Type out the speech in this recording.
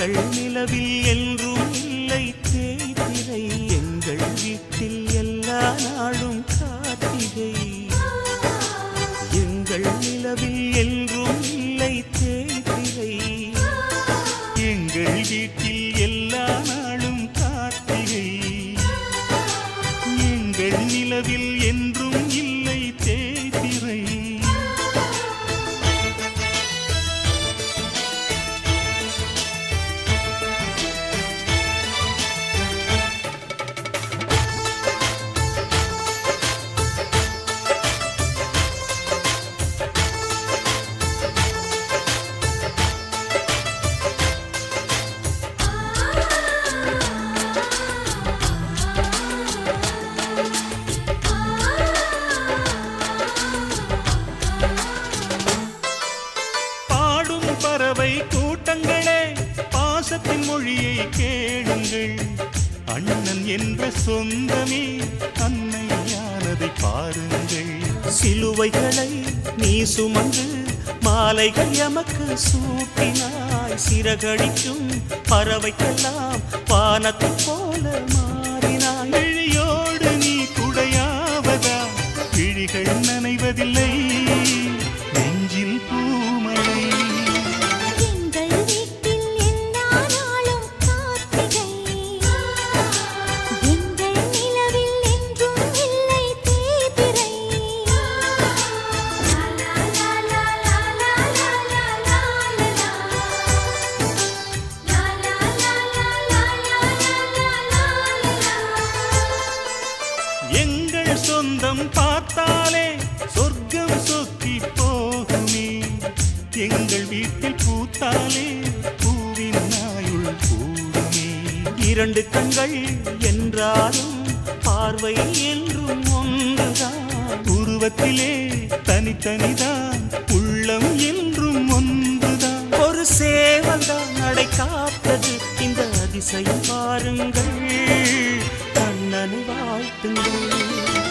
எங்கள் நிலவில் என்றும் இல்லை தேய்திரை எங்கள் வீட்டில் எல்லா நாளும் கார்த்திகை எங்கள் நிலவில் என்றும் இல்லை தேய்திரை எங்கள் வீட்டில் எல்லா நாளும் கார்த்திகை எங்கள் நிலவில் என்றும் இல்லை தேய்திரை பறவை கூட்டங்களே பாசத்தின் மொழியை கேளுங்கள் அண்ணன் என்ற சொந்தமே அன்னையானதை பாருங்கள் சிலுவைகளை நீ சுமந்து மாலைகள் எமக்கு சூட்டினாய் சிறகடிக்கும் பறவைக்கெல்லாம் வானத்தை போல மாறினாய் விழியோடு நீ குடையாவதா விழிகள் நனைவதில்லை நெஞ்சில் பூமழை எங்கள் சொந்தம் பார்த்தாலே சொர்க்கம் சொத்தி போகுமே எங்கள் வீட்டில் பூத்தாலே பூவின் நாயுள் கூடுமே இரண்டு கண்கள் என்றாலும் பார்வை என்றும் ஒன்றுதான் உருவத்திலே தனித்தனிதான் உள்ளம் என்றும் ஒன்றுதான் ஒரு சேவல்தான் நடை காத்தது இந்த அதிசயம் பாருங்கள் கண்ணனை வாழ்த்துங்கள்